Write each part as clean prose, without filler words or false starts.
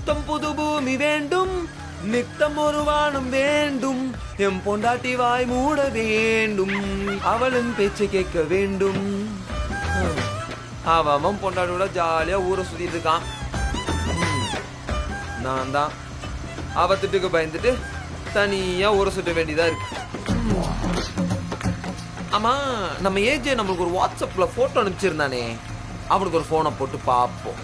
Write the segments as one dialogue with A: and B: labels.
A: புத்தம் புது பூமி வேண்டும், நித்தம் ஒரு வானம் வேண்டும், எம் பொண்டாட்டி வாய் மூட வேண்டும், அவளின் பேச்சை கேட்க வேண்டும். அவன் பொண்டாட்டியோட ஜாலியா ஊரை சுத்திட்டு இருக்கான். நான் தான் அவ திட்டுக்கு பயந்துட்டு தனியா ஊரை சுட்ட வேண்டியதா இருக்கு. ஆமா, நம்ம ஏஜே நம்மளுக்கு ஒரு வாட்ஸ்அப்ல போட்டோ அனுப்பிச்சிருந்தானே, அவனுக்கு ஒரு போனை போட்டு பார்ப்போம்.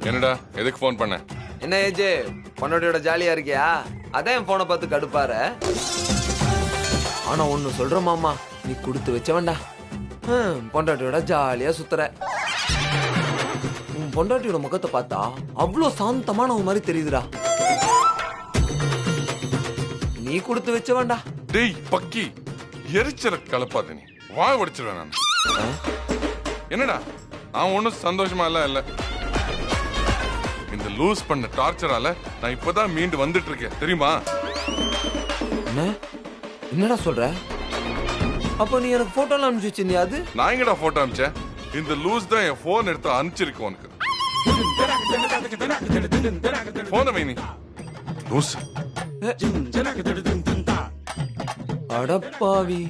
B: என்னடா எதுக்கு போன் பண்ண?
A: என்ன ஏஜே, பொண்டாட்டியோட ஜாலியா இருக்கியா? அதான் என் போனை பார்த்து கடுப்பார. ஆனா ஒண்ணு சொல்ற மாமா, நீ கொடுத்து வச்சவன்டா. பொண்டாட்டியோட ஜாலியா சுத்துற. உன் பொண்டாட்டியோட முகத்தை பார்த்தா அவ்வளோ சாந்தமான மாதிரி தெரியுதுடா. நீ கொடுத்து வச்சவன்டா.
B: டேய் பக்கி, எரிச்சல கலப்பாத, நீ வாய் உடைச்சிருவேன் நான். என்னடா நான் ஒன்னும் சந்தோஷமா இல்ல. இந்த லூஸ் பண்ண டார்ச்சரால நான் இப்பதான் மீண்டு வந்துட்டு இருக்கேன் தெரியுமா?
A: என்னடா சொல்ற? அப்ப நீ எனக்கு போட்டோ எல்லாம் அனுப்பிச்சு வச்சிருந்தியா? அது
B: நான் எங்கடா போட்டோ அனுப்பிச்சேன்? இந்த லூஸ் தான் என் போன் எடுத்து அனுப்பிச்சிருக்கு உனக்கு. போன வை நீ லூஸ்.
A: அடப்பாவி,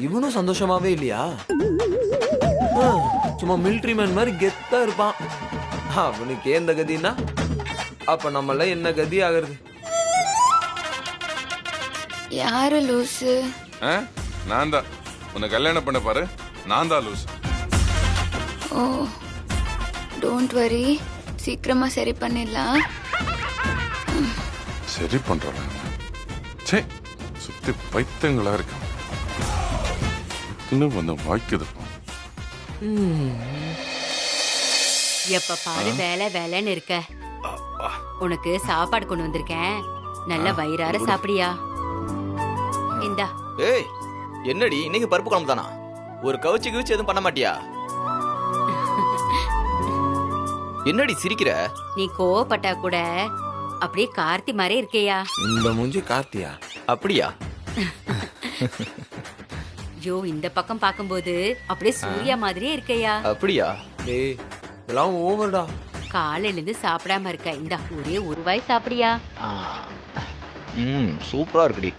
A: இவனும் சந்தோஷமாவே இல்லையா? சும்மா மிலிட்டரி மேன் மாதிரி கெத்தா இருப்பான். அவனுக்கே இந்த கதினா அப்ப நம்மள என்ன கதி ஆகுறது?
C: யாரு லூசு?
B: நான் தான். உன்னை கல்யாணம் பண்ண பாரு, நான் தான் லூஸ்.
C: ஓ, டோன்ட் வரி, சீக்கிரமா சரி பண்ணிடலாம்.
B: சரி பண்றாங்க. சே, சுத்தி பைத்தியங்களா இருக்க. இன்னும் வந்து வாய்க்குது.
D: எப்ப பாரு வேலை வேலைன்னு இருக்க. உனக்கு சாப்பாடு கொண்டு வந்திருக்கேன், நல்ல வயிறார சாப்பிடியா? இந்தா.
E: ஏய், என்னடி இன்னைக்கு பருப்பு குழம்பு தானா? ஒரு கவுச்சி கவுச்சி எதுவும் பண்ண மாட்டியா? என்னடி சிரிக்கிற?
D: நீ கோவப்பட்டா கூட அப்படியே கார்த்தி மாதிரி இருக்கையா?
A: இந்த மூஞ்சி கார்த்தியா?
E: அப்படியா?
D: ஐயோ, இந்த பக்கம் பாக்கும்போது அப்படியே சூர்யா மாதிரியே இருக்கையா?
E: அப்படியா?
A: டேய், இதெல்லாம் ஓவர்டா.
D: காலையில இருந்து சாப்பிடாம இருக்க, இந்த ஒரே ஒரு வாய் சாப்பிடியா?
E: சூப்பரா இருக்குடி.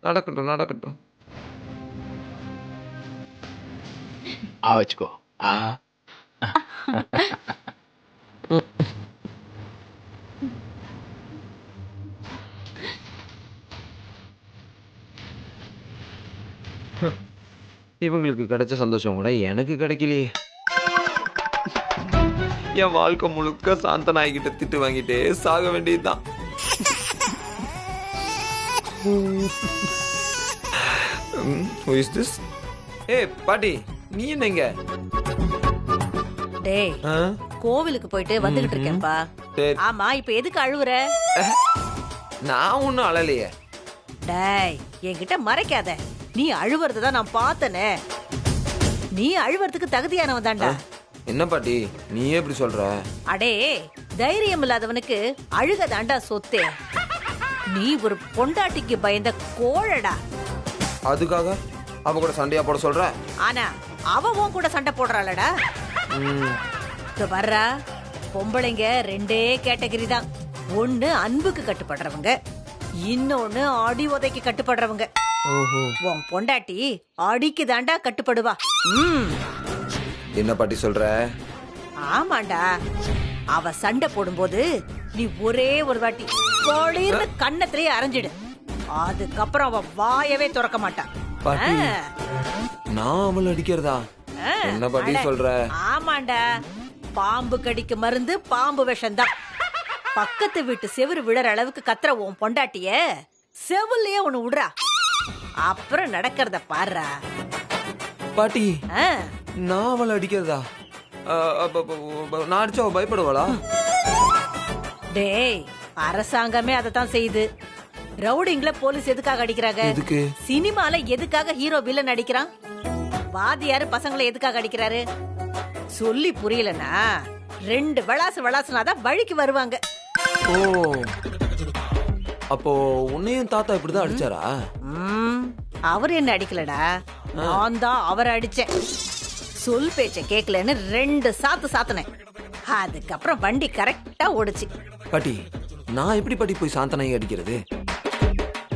A: நடக்கட்டும் நடக்கட்டும்.
E: வச்சுக்கோ.
A: இவங்களுக்கு கிடைச்ச சந்தோஷம் கூட எனக்கு கிடைக்கலையே. என் வாழ்க்கை முழுக்க சாந்த நாய்கிட்ட திட்டு வாங்கிட்டே சாக வேண்டியதுதான். Who is this? ஏய் பாட்டி, நீ என்னங்க?
F: டேய், கோவிலுக்கு போயிட்டு வந்துகிட்டு இருக்கேன்பா. ஆமா, இப்ப எதுக்கு அழுவுற?
A: நான் ஒன்னும் அழலையே.
F: டேய், என்கிட்ட மறைக்காத. நீ அழுவுறதுதான் நான் பார்த்தனே. நீ அழுவுறதுக்கு தகுதியானவன் தான்டா.
A: என்ன பாட்டி நீயே இப்படி சொல்ற?
F: அடே, தைரியம் இல்லாதவனுக்கு அழுக தாண்டா சொத்தே. நீ ஒரு பொண்டாட்டிக்கு பயந்த கோழடா.
A: அதுக்காக அவ கூட சண்டையா போட சொல்ற?
F: ஆனா அவ உன் கூட சண்டை போடுறாளடா. வர்றா, பொம்பளைங்க ரெண்டே கேட்டகரி தான். ஒண்ணு அன்புக்கு கட்டுப்படுறவங்க, இன்னொன்னு அடி உதைக்கு கட்டுப்படுறவங்க. உன் பொண்டாட்டி அடிக்கு தாண்டா கட்டுப்படுவா.
A: என்ன பாட்டி சொல்ற?
F: ஆமாண்டா, அவ சண்டை போடும்போது நீ ஒரே ஒரு வாட்டி கோளிர்னு கண்ணத்திலேயே அரைஞ்சிடு. அதுக்கப்புறம் அவ வாயவே திறக்க மாட்டான்.
A: பாட்டி, நான் அவளை அடிக்கிறதா? என்ன பாட்டி சொல்ற?
F: ஆமாண்டா, பாம்பு கடிக்கு மருந்து பாம்பு விஷம்தான். பக்கத்து வீட்டு செவுரு விழற அளவுக்கு கத்துற உன் பொண்டாட்டிய செவுல்லயே ஒண்ணு விடுறா. அப்புறம் நடக்கிறத பாருடா.
A: பாட்டி, நான் அவளை அடிக்கிறதா? நான் அடிச்சா அவ பயப்படுவாளா?
F: டேய், அரசாங்கமே அதத்தான் செய்யுது. ரவுடிங்ல போலீஸ் எதுக்காக அடிக்கிறாங்க? சினிமால எதுக்காக ஹீரோ வில்லன் அடிக்கிறான்? வாதியாரு பசங்களை எதுக்காக அடிக்கிறாரு? சொல்லி புரியலனா 2 விளாசுனாதான் வழிக்கு வருவாங்க.
A: ஓ, அப்போ உன்னையும் தாத்தா இப்படிதான் அடிச்சாரா?
F: அவர் என்ன அடிக்கலடா, நான் தான் அவரை அடிச்சேன். சொல் பேச்ச கேக்கலன்னு 2 சாத்து சாத்துனேன். அதுக்கப்புறம் வண்டி கரெக்டா ஓடுச்சு.
A: பாட்டி, நான் எப்படி பாட்டி போய் சாந்தனையை அடிக்கிறது?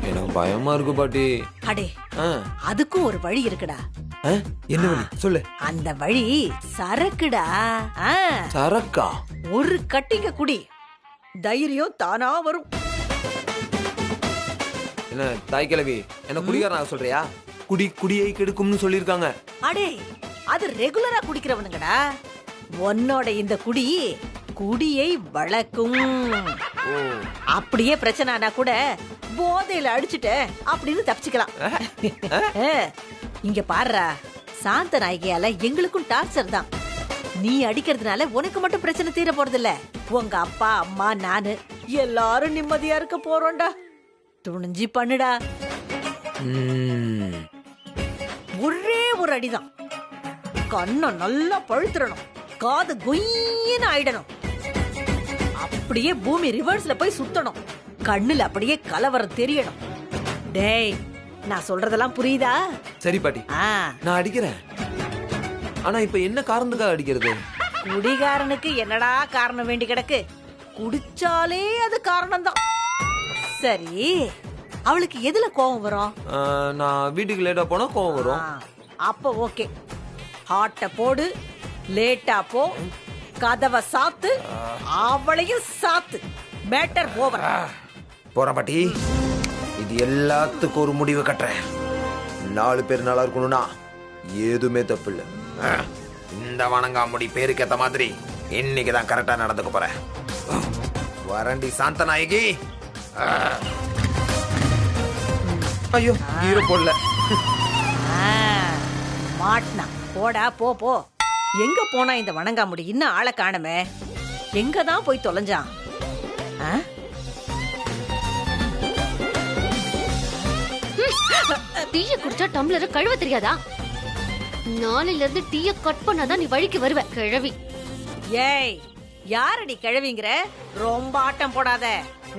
A: எனக்கு பயமா இருக்கு பாட்டி.
F: அடே,
A: ஆ,
F: அதுக்கும் ஒரு வழி இருக்குடா.
A: ஆ, என்ன வழி சொல்லு.
F: அந்த வழி சரக்குடா. ஆ,
A: சரக்கா?
F: ஒரு கட்டிங்க குடி, தைரியம் தானா வரும்.
A: என்ன தாய் கிழவி, என்ன குடிகாரனாக சொல்றியா? குடியை கெடுக்கும்னு சொல்லிருக்காங்க.
F: அடே, அது ரெகுலரா குடிக்கிறவனுங்கடா. உன்னோட இந்த குடியை வளர்க்கும். அப்படியே பிரச்சனை ஆனா கூட போதையில அடிச்சுட்ட அப்படின்னு தப்பிச்சுக்கலாம். இங்க பாருடா, சாந்த நாயகியால எங்களுக்கும் டார்ச்சர் தான். நீ அடிக்கிறதுனால உனக்கு மட்டும் பிரச்சனை தீர போறதில்ல. உங்க அப்பா அம்மா நானு எல்லாரும் நிம்மதியா இருக்க போறோம்டா. துணிஞ்சி பண்ணுடா. ஒரே ஒரு அடிதான். கண்ணை நல்லா பழுத்துறணும், காது கொய்யின்னு ஆயிடணும். அப்படியே பூமி ரிவர்ஸ்ல போய் சுத்தணும். கண்ணுல அப்படியே கலவரம் தெரியணும். டேய், நான் சொல்றதெல்லாம் புரியுதா?
A: சரி பாட்டி, நான் அடிக்கிறேன். ஆனா இப்ப என்ன காரணத்துக்காக அடிக்கிறது?
F: குடிகாரனுக்கு என்னடா காரணம் வேண்டி கிடக்கு? குடிச்சாலே அது காரணம்தான். சரி, அவளுக்கு எதுல கோவம் வரும்?
A: நான் வீட்டுக்கு லேட்டா போனா கோவம் வரும்.
F: அப்ப ஓகே, ஹாட்ட போடு, லேட்டா போ, கதவை சாத்து, அவளையும் சாத்து. Matter over.
A: போறேன் பாட்டி. இது எல்லாத்துக்கும் ஒரு முடிவு கட்டுறேன். 4 பேர் நல்லா இருக்கணும்னா எதுவுமே தப்பு இல்ல. இந்த வணங்காமுடி பேருக்கு ஏத்த மாதிரி இன்னைக்குதான் கரெக்டா நடந்துக்க போறேன். வரண்டி சாந்த நாயகி. ஐயோ, ஈர போடல.
F: மாட்னா போடா, போ போ. எங்க போனா இந்த வணங்காமுடி? இன்னும் ஆளை காணமே. எங்க தான் போய் தொலைஞ்சான்?
G: டீய குடிச்சா டம்ளரை கழுவ தெரியாதா? நாளையில இருந்து டீய கட் பண்ணாதான் நீ வழிக்கு வருவ கிழவி.
F: ஏய், யாரடி கிழவிங்கிற? ரொம்ப ஆட்டம் போடாத.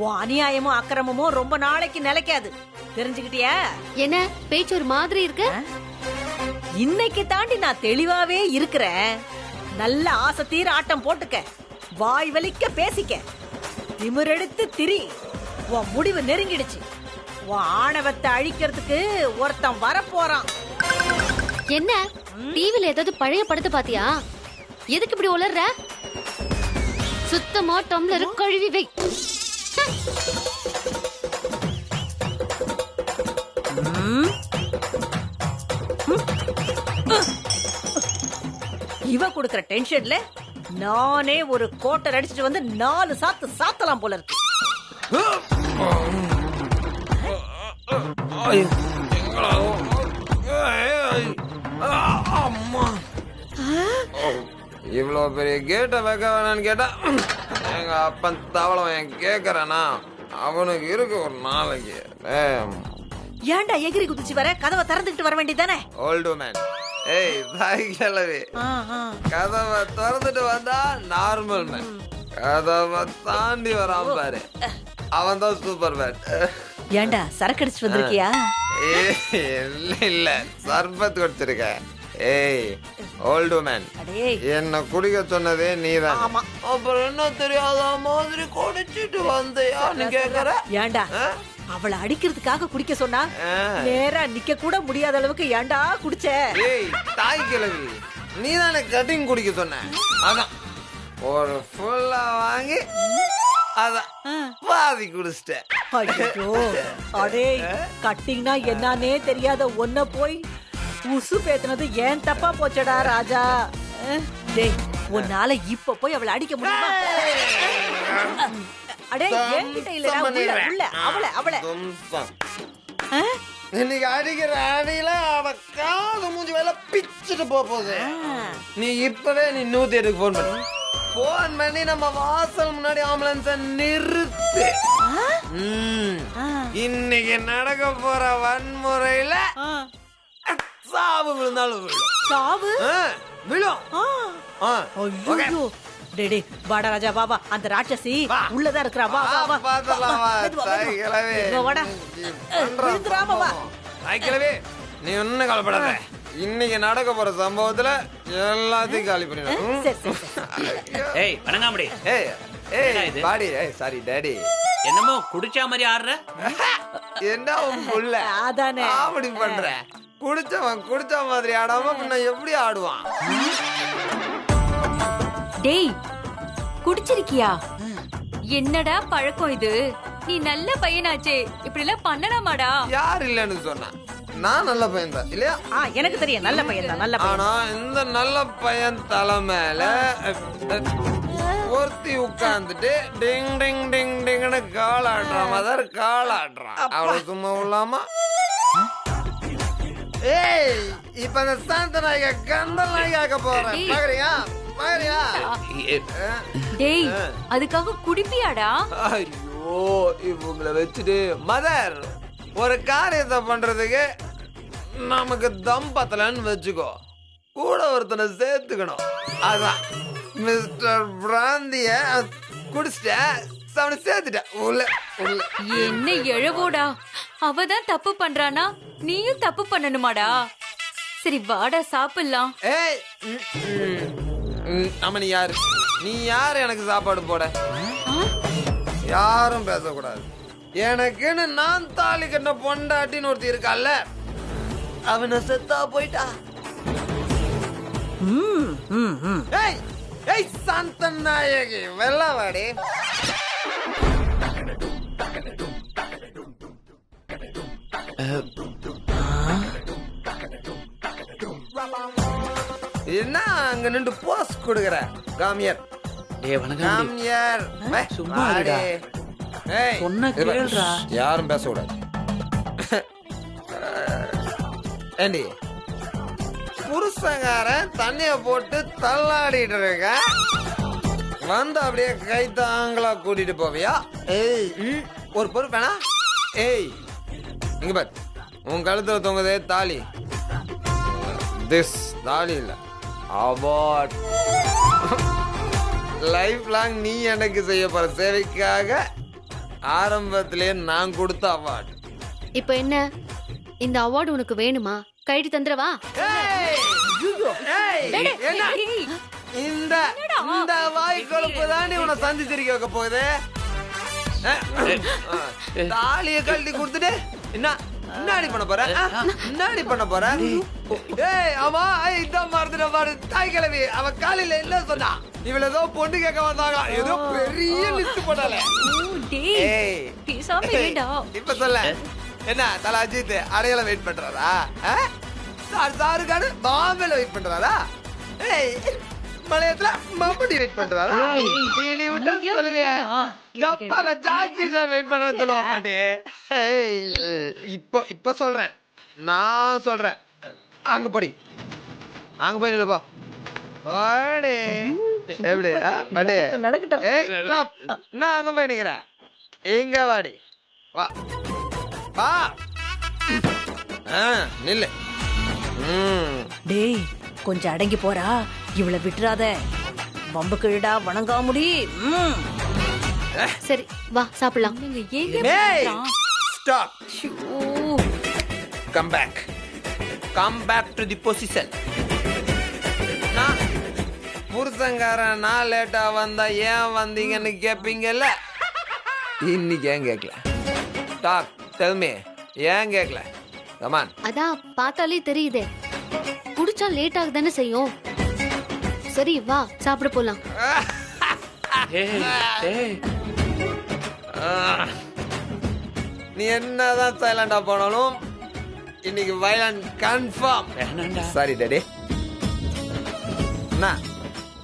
F: உன் அநியாயமும் அக்கிரமமும் ரொம்ப நாளைக்கு நிலைக்காது. தெரிஞ்சுக்கிட்டியா?
G: என்ன பேச்சு ஒரு மாதிரி இருக்கு?
F: இன்னைக்கு தாண்டி நான் தெளிவாவே இருக்கிறேன். நல்ல ஆசை தீர ஆட்டம் போட்டுக்க, வாய் வலிக்க பேசிக்க, திமிரெடுத்து திரி. உன் முடிவு நெருங்கிடுச்சு. உன் ஆணவத்தை அழிக்கிறதுக்கு ஒருத்தன் வரப்போறான்.
G: என்ன டிவில ஏதாவது பழைய படத்தை பாத்தியா? எதுக்கு இப்படி உளர்ற? சுத்தமா டம்ளர் கழுவி வை.
F: இவ குடுக்கிற டென்ஷன்ல நானே ஒரு கோட்டர் அடிச்சுட்டு வந்து 4 சாத்து சாத்தலாம் போல இருக்கு.
A: இவ்வளவு பெரிய கேட்ட வைக்க வேணான்னு கேட்டா எங்க அப்பன் தவளம் கேக்குறானா? அவனுக்கு இருக்கு ஒரு நாளைக்கு.
F: ஏன்டா எகிரி குதிச்சு வர? கதவை திறந்துக்கிட்டு வர வேண்டியதானே?
A: Old man. ஏய் தாய் கிழவி, கதவை திறந்துட்டு வந்தா நார்மல் மேன். கதவை தாண்டி வராம பாரு, அவன் தான் சூப்பர் மேன்.
F: ஏன்டா சரக்கு அடிச்சுட்டு வந்திருக்கியா?
A: இல்ல, சர்பத் குடிச்சிருக்கேன். ஏய் ஓல்டு மேன், என்ன குடிக்க சொன்னதே நீதான். அப்புறம் என்ன தெரியாத மாதிரி குடிச்சிட்டு வந்தியான்னு கேக்குற?
F: ஏன்டா அவளை அடிக்கிறதுக்காக குடிக்க சொன்னா நேரா நிக்க கூட முடியாத அளவுக்கு ஏன்டா குடிச்ச?
A: ஏய் தாய் கிழவி, நீதானே கட்டிங் குடிக்க சொன்ன. அதான் ஒரு ஃபுல்லா வாங்கி அதான் பாதி குடிச்சிட்டேன்.
F: ஐயோ, அடே, கட்டிங்னா என்னன்னே தெரியாத ஒன்ன போய் உசு பேத்துனது ஏன் தப்பா போச்சடா ராஜா. டேய், உன்னால இப்ப போய் அவளை அடிக்க முடியுமா? அடே, என்கிட்ட இல்லடா, உள்ள அவளை
A: இன்னைக்கு அடிக்கிற அடியில அவ காது மூஞ்சி வேலை பிச்சுட்டு போகுது. நீ இப்பவே 108க்கு போன் பண்ணி நம்ம வாசல் முன்னாடி ஆம்புலன்ஸ நிறுத்து. இன்னைக்கு நடக்க போற வன்முறையில சாவு விழுந்தாலும் விழும்.
F: சாவு
A: விழும்.
F: ஐயோ டேய் டேய் வாடா ராஜா வா வா அந்த ராட்சசி உள்ளதா இருக்கறா வா வா வா
A: பாத்தலாம் வா தாய்களவே
F: வாடா விழுந்துராம வா
A: தாய்களவே நீ ஒன்னும் கவலைப்படாத. இன்னைக்கு நடக்க போற சம்பவத்துல எல்லாத்தையும் காலி பண்ணிடுறேன்.
F: சரி சரி
H: ஏய் வணங்காமடி.
A: ஏய் பாடி சாரி டாடி.
H: என்னமோ குடிச்சா மாதிரி ஆடுற.
A: என்ன உன் புள்ள
F: அதானே
A: அப்படி பண்ற? குடிச்ச மாதிரி ஆடாம பின்ன எப்படி ஆடுவான்?
D: டேய் குடிச்சிருக்கியா? என்னடா பழக்கம் இது? நீ நல்ல பையனாச்சே, இப்படி எல்லாம் பண்ணலாமாடா?
A: யார் இல்லன்னு சொன்னா? நான் நல்ல பையன் தான் இல்லையா?
F: எனக்கு தெரியும் நல்ல பையன் தான் நல்ல பையன்.
A: ஆனா இந்த நல்ல பையன் தலை மேல ஒருத்தி உட்கார்ந்துட்டு டிங் டிங் டிங் டிங்னு கால் ஆடுறான். மதர் கால் ஆடுறான். அவளை சும்மா விடலாமா? ஏய் இப்ப அந்த சாந்த நாயக கந்த நாயக போறேன். பாக்குறியா பாக்குறியா?
D: டேய் அதுக்காக குடிப்பியாடா?
A: ஐயோ இவங்களை வச்சுட்டு மதர் ஒரு காரியத்தை பண்றதுக்கு நமக்கு தம் பத்தலன்னு வச்சுக்கோ, கூட ஒருத்தனை சேர்த்துக்கணும். அதான் மிஸ்டர் பிராந்திய குடிச்சிட்ட அவனை சேர்த்துட்டேன் உள்ள உள்ள.
D: என்ன எழவோடா, அவதான் தப்பு பண்றானா நீயும் தப்பு பண்ணணுமாடா? சரி வாடா சாப்பிடலாம்.
A: ஏய் நம்ம நீ யாரு எனக்கு சாப்பாடு போட? யாரும் பேசக்கூடாது. எனக்குன்னு நான் தாலி கட்ட பொண்டாட்டின்னு ஒருத்தி இருக்கால, அவனை செத்தா போயிட்டா. ஏய் ஏய் சாந்த நாயகி வெள்ளவாடி. என்ன அங்க நின்று போஸ் கொடுக்கற? காமியர்
H: டேய் வணங்காமடி.
A: காமியர்
H: சும்மா இருடா.
A: ஏய்
H: சொன்னா கேளுடா.
A: யாரும் பேச கூடாது. ஏண்டி புருஷங்காரன் தண்ணிய போட்டு தள்ளாடிட்டு இருக்க, வந்து அப்படியே கை தாங்களா கூட்டிட்டு போவியா? ஏய் ஒரு பொறுப்பு வேணா? ஏய் இங்க பாரு, உன் கழுத்துல தொங்குதே தாலி. திஸ் தாலி இல்ல, அவார்ட். லைஃப் லாங் நீ எனக்கு செய்ய போற சேவைக்காக ஆரம்பத்திலே நான் கொடுத்த அவார்ட்.
G: இப்போ என்ன இந்த அவார்டு உனக்கு வேணுமா? கைடி தந்துறவா?
A: இந்த வாய் கொழுப்பு தான் உன்னை சந்திச்சிருக்க வைக்க போகுது. தாலிய கழட்டி கொடுத்துட்டு என்ன என்னடி பண்ண போற? என்னடி பண்ண போற? ஏய் ஆமா இதான் மறந்துட பாரு தாய் கிழவி. அவ காலையில என்ன சொன்னா? இவள ஏதோ பொண்ணு கேட்க வந்தாங்க, ஏதோ பெரிய லிஸ்ட் போட்டால. ஏய்
D: பேசாம இருடா.
A: இப்ப சொல்ல என்ன தல அஜித் அடையாளம் வெயிட் பண்றாரா? சாருக்கான பாம்பேல வெயிட் பண்றாரா? ஏய் மலையத்துல மம்படி வெயிட் பண்றாரா? இப்ப சொல்றேன், நான் சொல்றேன். அங்க போடி, அங்க போய் நில்லுப்பா. எப்படி
F: நடக்கட்டும்.
A: நான் அங்க போய் நிக்கிறேன். எங்க வாடி வா வா. நில்லு.
F: டேய் கொஞ்சம் அடங்கி போறா, இவளை விட்டுறாத. வம்பு கிழடா வணங்காமுடி.
G: சரி வா சாப்பிடலாம்.
D: நீங்க ஏங்க
A: Hey!
D: பண்றான்?
A: Stop.
D: ஐயோ.
A: Come back. Come back to the position. புருஷங்காரன் நான் லேட்டா வந்தா ஏன் வந்தீங்கன்னு கேப்பீங்கல்ல, இன்னைக்கு ஏன் கேட்கல? டாக் tell me, ஏன் கேட்கல? Come on.
G: அதான் பார்த்தாலே தெரியுதே, குடிச்சா லேட் ஆக தானே செய்யும். சரி வா சாப்பிட போலாம்.
A: நீ என்னதான் சைலண்டா போனாலும் இன்னைக்கு வயலண்ட் கன்ஃபார்ம். Sorry daddy. என்ன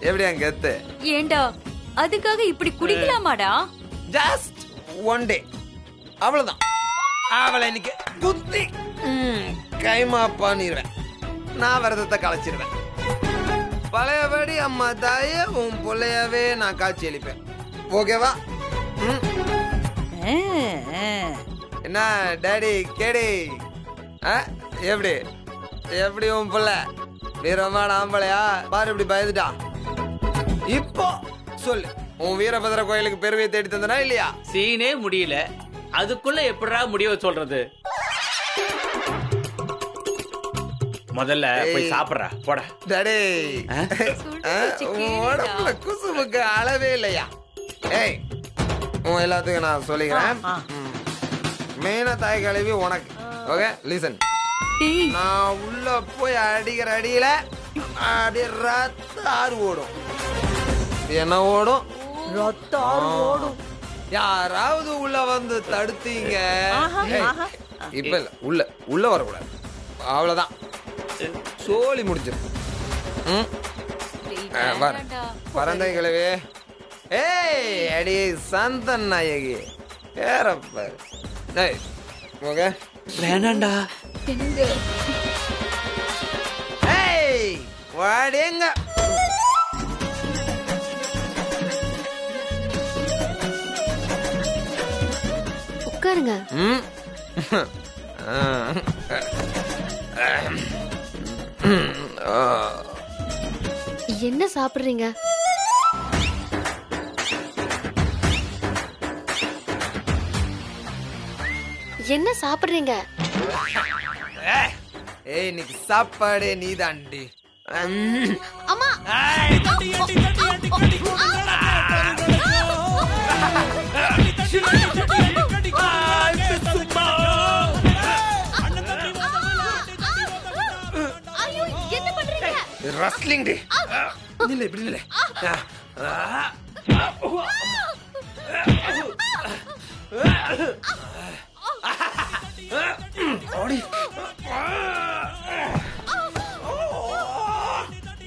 A: எப்படி அங்க கெத்து?
D: ஏண்டா அதுக்காக இப்படி குடிக்கலாமாடா?
A: ஜஸ்ட் ஒன் டே அவ்வளவுதான். அவளை இன்னைக்கு குத்தி கைமா பண்ணிடுவேன். நான் விரதத்தை கலைச்சிருவேன். பழையபடி அம்மா தாயே உன் பிள்ளையவே நான் காட்சி அளிப்பேன். ஓகேவா? என்ன டாடி கேடி எப்படி எப்படி உன் பிள்ள வீரமான ஆம்பளையா பாரு இப்படி பயந்துட்டா. இப்போ சொல்லு, உன் வீரபத்ர கோயிலுக்கு பெருமையை தேடி தந்தனா இல்லையா?
H: சீனே முடியல, அதுக்குள்ள எப்படிடா முடிவு சொல்றது? முதல்ல போய் சாப்பிடுறா போடா.
A: டடே உடம்புல குசுமுக்கு அளவே இல்லையா? ஏய் உன் எல்லாத்துக்கும் நான் சொல்லிக்கிறேன். மெயினா தாய் கழுவி உனக்கு. ஓகே லிசன், நான் உள்ள போய் அடிக்கிற அடியில அப்படியே ரத்த ஆறு ஓடும். என்ன ஓடும்?
F: ரத்த ஆறு ஓடும்.
A: யாராவது உள்ள வந்து தடுத்தீங்க, இப்ப இல்ல உள்ள உள்ள வரக்கூடாது, அவ்வளவுதான், சோழி முடிச்சிரு. பரந்தை கிழவே. ஏய் அடி சந்தன் நாயகி ஏறப்பாரு. ஏய் ஓகே
H: வேணாண்டா.
A: ஏய் வாடேங்க.
G: உட்காருங்க. என்ன சாப்பிடுறீங்க? என்ன சாப்பிடுறீங்க?
A: ஏய் இன்னைக்கு சாப்பாடு நீதாண்டி.
G: அம்மா என்ன பண்றீங்க?
A: Wrestling D. நில்ல இப்படி நில்ல. ஓடி.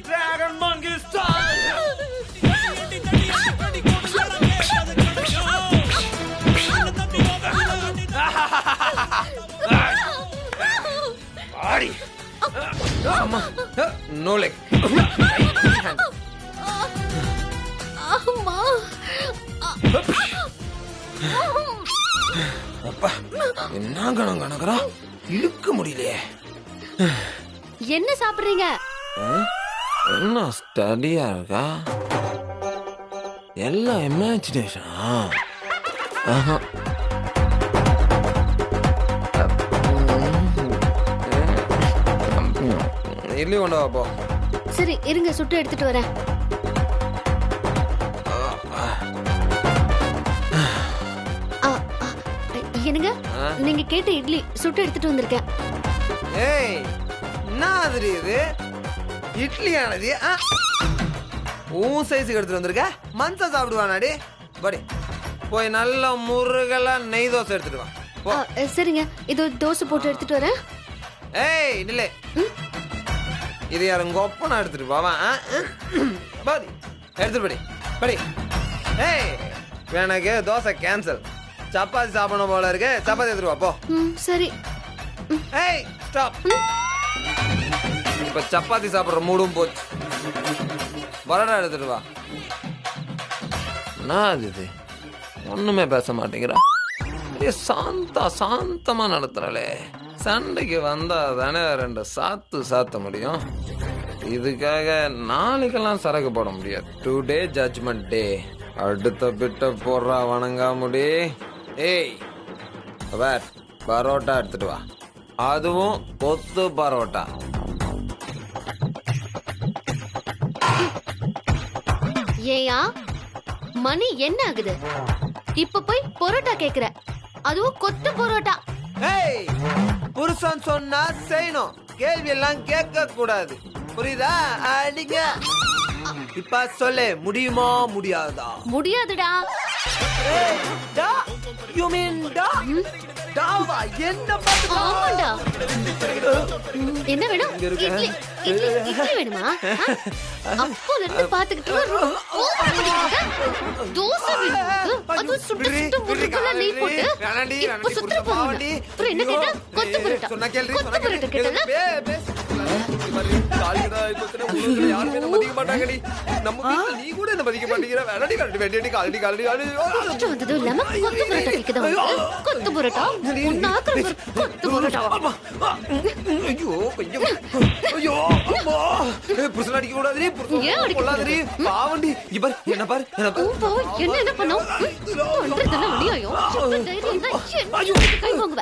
A: Dragon Monkey style. ஆடி. அம்மா நோ லெக்.
G: அம்மா
A: அப்பா என்ன கணம் கணக்குறோம், இழுக்க முடியலையே.
G: என்ன சாப்பிடுறீங்க?
A: என்ன ஸ்டடியா இருக்கா? எல்லாம் இமேஜினேஷன். இட்லி கொண்டு வாப்போ.
G: சரி இருங்க, சுட்டு எடுத்துட்டு வரேன். என்னங்க, நீங்க கேட்ட இட்லி சுட்டு எடுத்துட்டு வந்திருக்கேன்.
A: ஏய் என்ன மாதிரி இது இட்லி ஆனது? உன் சைஸுக்கு எடுத்துட்டு வந்திருக்க. மனுஷன் சாப்பிடுவானாடி? படி போய் நல்ல முருகலா நெய் தோசை எடுத்துட்டு வா போ.
G: சரிங்க, இது தோசை போட்டு எடுத்துட்டு வரேன்.
A: ஏய் இல்ல இது யாரும் கொப்பனா எடுத்துட்டு போவா. பாதி எடுத்துட்டு படி படி. ஏய் எனக்கு தோசை கேன்சல், சப்பாத்தி சாப்பிடணும் போல இருக்கு. சப்பாத்தி எடுத்துட்டு வா போ.
G: சரி.
A: ஏய் ஸ்டாப். இப்ப சப்பாத்தி சாப்பிடுற மூடும் போச்சு. பரோட்டா எடுத்துட்டு வா. நான் இது ஒண்ணுமே பேச மாட்டேங்கிறா. சாந்தமா நடத்துறாளே. சண்டைக்கு வந்தா தானே ரெண்டு சாத்த முடியும். இதுக்காக நாளைக்கெல்லாம் சரக்கு போட முடியாது. டுடே ஜட்ஜ்மெண்ட் டே. அடுத்த பிட்ட போடுறா வணங்கா முடி. ஏய் பரோட்டா எடுத்துட்டு வா, அதுவும் கொத்து பரோட்டா.
G: ஏயா மணி என்ன ஆகுது? இப்ப போய் பரோட்டா கேக்குற, அதுவும் கொத்து பரோட்டா.
A: ஏய் புருஷன் சொன்னா செய்யணும், கேள்வி எல்லாம் கேட்க கூடாது, புரியுதா? அடிங்க. இப்ப சொல்லு, முடியுமா முடியாதா?
G: முடியாதுடா. ஆமாண்டா. என்ன வேணும்? இட்லி வேணுமா? அப்போல இருந்து பாத்துக்கிட்டு தோசை அது சுட்டு சுட்டு முருகெல்லாம் நெய் போட்டு இப்ப சுட்டு போகுது. அப்புறம் என்ன கேட்டா? கொத்து பரோட்டா. கொத்து பரோட்டா கேட்டா
A: மாட்டாங்கடி. நம்ம வீட்டுல நீ கூட என்ன மதிக்க மாட்டேங்கிற. வேணாடி கழட்டி வேண்டியடி காலடி காலடி
G: இஷ்டம் வந்தது இல்லாம கொத்து புரோட்டா கேக்குதா உனக்கு? கொத்து புரோட்டா உன்னை ஆக்குற பாரு. கொத்து புரோட்டா
A: ஐயோ ஐயோ ஐயோ அம்மா. புருஷன் அடிக்க கூடாதுடி.
G: ஏன் அடிக்க
A: கொள்ளாதடி. பாவண்டி. இங்க பாரு என்ன பாரு என்ன பாரு.
G: என்ன என்ன பண்ணோம் பண்றதெல்லாம் அநியாயம். தைரியம் தான் என்ன கை வாங்குவ.